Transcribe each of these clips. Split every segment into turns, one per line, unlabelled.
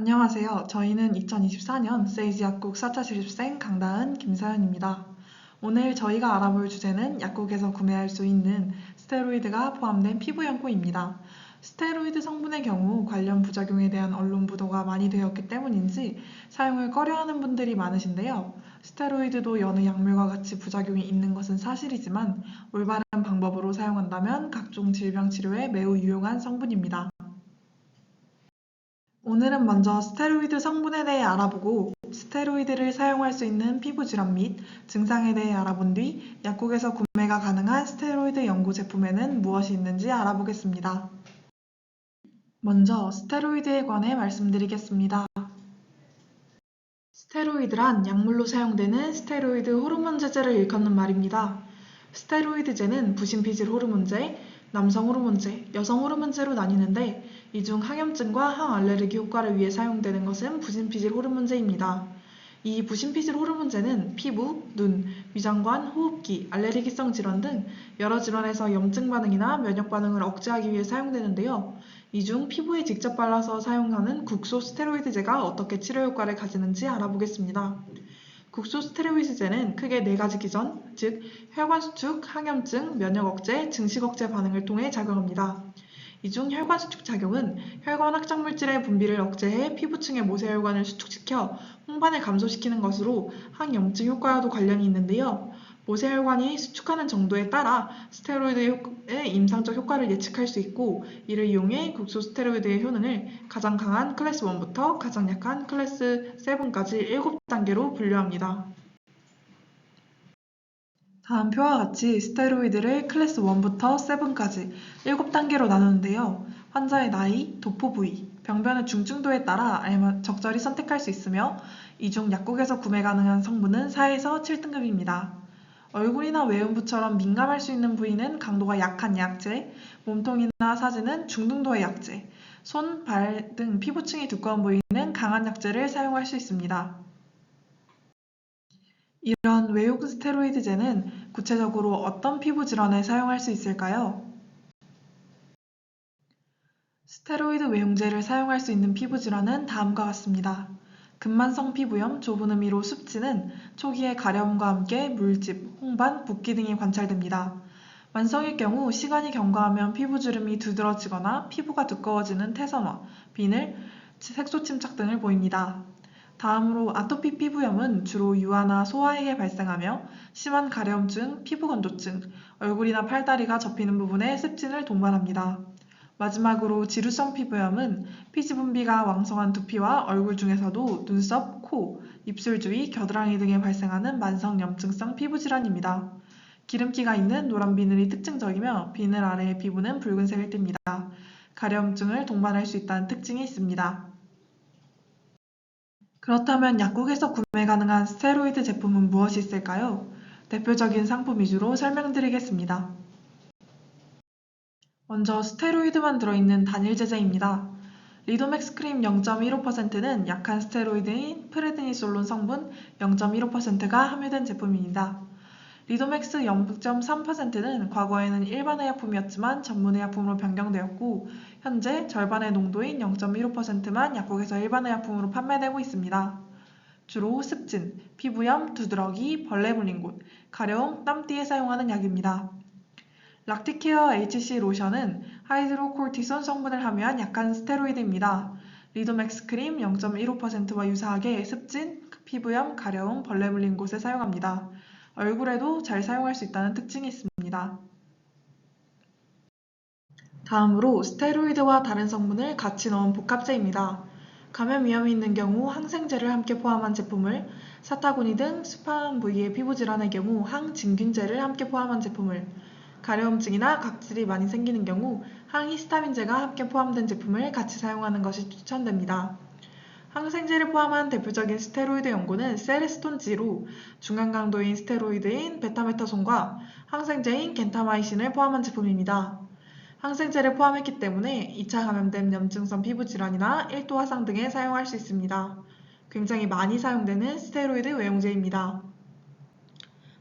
안녕하세요. 저희는 2024년 세이지 약국 4차 실습생 강다은, 김사연입니다. 오늘 저희가 알아볼 주제는 약국에서 구매할 수 있는 스테로이드가 포함된 피부 연고입니다. 스테로이드 성분의 경우 관련 부작용에 대한 언론 보도가 많이 되었기 때문인지 사용을 꺼려하는 분들이 많으신데요. 스테로이드도 여느 약물과 같이 부작용이 있는 것은 사실이지만 올바른 방법으로 사용한다면 각종 질병 치료에 매우 유용한 성분입니다. 오늘은 먼저 스테로이드 성분에 대해 알아보고 스테로이드를 사용할 수 있는 피부 질환 및 증상에 대해 알아본 뒤 약국에서 구매가 가능한 스테로이드 연고 제품에는 무엇이 있는지 알아보겠습니다. 먼저 스테로이드에 관해 말씀드리겠습니다. 스테로이드란 약물로 사용되는 스테로이드 호르몬 제제를 일컫는 말입니다. 스테로이드제는 부신피질 호르몬제, 남성 호르몬제, 여성 호르몬제로 나뉘는데 이 중 항염증과 항알레르기 효과를 위해 사용되는 것은 부신피질 호르몬제입니다. 이 부신피질 호르몬제는 피부, 눈, 위장관, 호흡기, 알레르기성 질환 등 여러 질환에서 염증 반응이나 면역 반응을 억제하기 위해 사용되는데요. 이 중 피부에 직접 발라서 사용하는 국소 스테로이드제가 어떻게 치료 효과를 가지는지 알아보겠습니다. 국소 스테로이드제는 크게 네 가지 기전, 즉 혈관 수축, 항염증, 면역 억제, 증식 억제 반응을 통해 작용합니다. 이 중 혈관 수축 작용은 혈관 확장 물질의 분비를 억제해 피부층의 모세혈관을 수축시켜 홍반을 감소시키는 것으로 항염증 효과와도 관련이 있는데요. 모세혈관이 수축하는 정도에 따라 스테로이드의 임상적 효과를 예측할 수 있고 이를 이용해 국소 스테로이드의 효능을 가장 강한 클래스 1부터 가장 약한 클래스 7까지 7단계로 분류합니다. 다음 표와 같이 스테로이드를 클래스 1부터 7까지 7단계로 나누는데요. 환자의 나이, 도포 부위, 병변의 중증도에 따라 적절히 선택할 수 있으며 이 중 약국에서 구매 가능한 성분은 4에서 7등급입니다. 얼굴이나 외음부처럼 민감할 수 있는 부위는 강도가 약한 약제, 몸통이나 사지는 중등도의 약제, 손, 발 등 피부층이 두꺼운 부위는 강한 약제를 사용할 수 있습니다. 이런 외용 스테로이드제는 구체적으로 어떤 피부 질환에 사용할 수 있을까요? 스테로이드 외용제를 사용할 수 있는 피부 질환은 다음과 같습니다. 근만성 피부염, 좁은 의미로 습지는 초기에 가려움과 함께 물집, 홍반, 붓기 등이 관찰됩니다. 만성일 경우 시간이 경과하면 피부주름이 두드러지거나 피부가 두꺼워지는 태선화, 비늘, 색소 침착 등을 보입니다. 다음으로 아토피 피부염은 주로 유아나 소아에게 발생하며 심한 가려움증, 피부건조증, 얼굴이나 팔다리가 접히는 부분에 습진을 동반합니다. 마지막으로 지루성 피부염은 피지 분비가 왕성한 두피와 얼굴 중에서도 눈썹, 코, 입술 주위, 겨드랑이 등에 발생하는 만성 염증성 피부 질환입니다. 기름기가 있는 노란 비늘이 특징적이며 비늘 아래의 피부는 붉은색을 띱니다. 가려움증을 동반할 수 있다는 특징이 있습니다. 그렇다면 약국에서 구매 가능한 스테로이드 제품은 무엇이 있을까요? 대표적인 상품 위주로 설명드리겠습니다. 먼저 스테로이드만 들어있는 단일 제제입니다. 리도맥스 크림 0.15%는 약한 스테로이드인 프레드니솔론 성분 0.15%가 함유된 제품입니다. 리도맥스 0.3%는 과거에는 일반 의약품이었지만 전문 의약품으로 변경되었고 현재 절반의 농도인 0.15%만 약국에서 일반 의약품으로 판매되고 있습니다. 주로 습진, 피부염, 두드러기, 벌레 물린 곳, 가려움, 땀띠에 사용하는 약입니다. 락티케어 HC 로션은 하이드로코르티손 성분을 함유한 약한 스테로이드입니다. 리도맥스 크림 0.15%와 유사하게 습진, 피부염, 가려움, 벌레 물린 곳에 사용합니다. 얼굴에도 잘 사용할 수 있다는 특징이 있습니다. 다음으로 스테로이드와 다른 성분을 같이 넣은 복합제입니다. 감염 위험이 있는 경우 항생제를 함께 포함한 제품을, 사타구니 등 습한 부위의 피부 질환의 경우 항진균제를 함께 포함한 제품을, 가려움증이나 각질이 많이 생기는 경우 항히스타민제가 함께 포함된 제품을 같이 사용하는 것이 추천됩니다. 항생제를 포함한 대표적인 스테로이드 연고는 세레스톤지로 중간 강도인 스테로이드인 베타메타손과 항생제인 겐타마이신을 포함한 제품입니다. 항생제를 포함했기 때문에 2차 감염된 염증성 피부 질환이나 1도 화상 등에 사용할 수 있습니다. 굉장히 많이 사용되는 스테로이드 외용제입니다.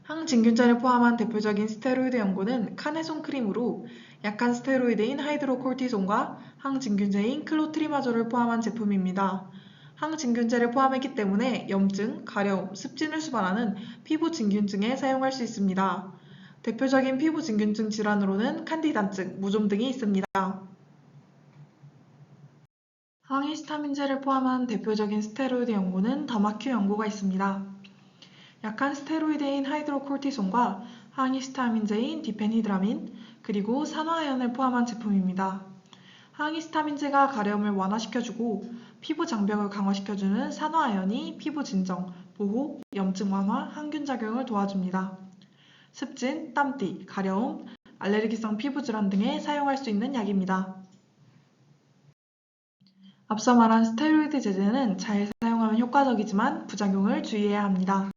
항진균제를 포함한 대표적인 스테로이드 연고는 카네손 크림으로 약한 스테로이드인 하이드로코르티손과 항진균제인 클로트리마졸을 포함한 제품입니다. 항진균제를 포함했기 때문에 염증, 가려움, 습진을 수반하는 피부 진균증에 사용할 수 있습니다. 대표적인 피부 진균증 질환으로는 칸디다증, 무좀 등이 있습니다. 항히스타민제를 포함한 대표적인 스테로이드 연고는 더마큐 연고가 있습니다. 약한 스테로이드인 하이드로코르티손과 항히스타민제인 디펜히드라민, 그리고 산화아연을 포함한 제품입니다. 항히스타민제가 가려움을 완화시켜주고 피부 장벽을 강화시켜주는 산화아연이 피부 진정, 보호, 염증 완화, 항균 작용을 도와줍니다. 습진, 땀띠, 가려움, 알레르기성 피부 질환 등에 사용할 수 있는 약입니다. 앞서 말한 스테로이드 제제는 잘 사용하면 효과적이지만 부작용을 주의해야 합니다.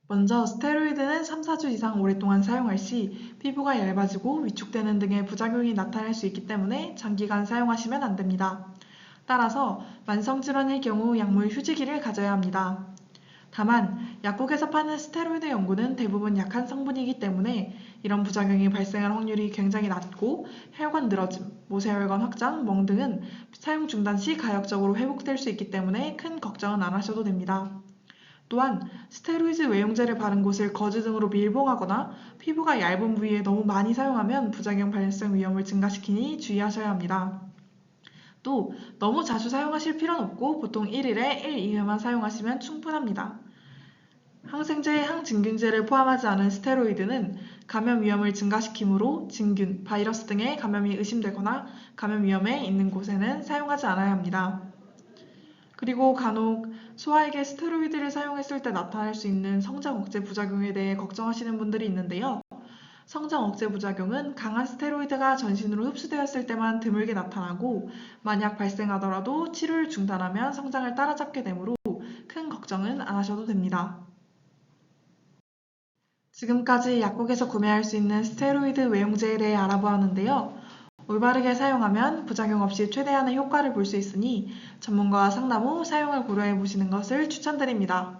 먼저 스테로이드는 3-4주 이상 오랫동안 사용할 시 피부가 얇아지고 위축되는 등의 부작용이 나타날 수 있기 때문에 장기간 사용하시면 안 됩니다. 따라서 만성질환일 경우 약물 휴지기를 가져야 합니다. 다만 약국에서 파는 스테로이드 연고는 대부분 약한 성분이기 때문에 이런 부작용이 발생할 확률이 굉장히 낮고 혈관 늘어짐, 모세혈관 확장, 멍 등은 사용 중단 시 가역적으로 회복될 수 있기 때문에 큰 걱정은 안 하셔도 됩니다. 또한 스테로이드 외용제를 바른 곳을 거즈 등으로 밀봉하거나 피부가 얇은 부위에 너무 많이 사용하면 부작용 발생 위험을 증가시키니 주의하셔야 합니다. 또 너무 자주 사용하실 필요는 없고 보통 1일에 1-2회만 사용하시면 충분합니다. 항생제, 항진균제를 포함하지 않은 스테로이드는 감염 위험을 증가시키므로 진균, 바이러스 등의 감염이 의심되거나 감염 위험에 있는 곳에는 사용하지 않아야 합니다. 그리고 간혹 소아에게 스테로이드를 사용했을 때 나타날 수 있는 성장 억제 부작용에 대해 걱정하시는 분들이 있는데요. 성장 억제 부작용은 강한 스테로이드가 전신으로 흡수되었을 때만 드물게 나타나고 만약 발생하더라도 치료를 중단하면 성장을 따라잡게 되므로 큰 걱정은 안 하셔도 됩니다. 지금까지 약국에서 구매할 수 있는 스테로이드 외용제에 대해 알아보았는데요. 올바르게 사용하면 부작용 없이 최대한의 효과를 볼 수 있으니 전문가와 상담 후 사용을 고려해 보시는 것을 추천드립니다.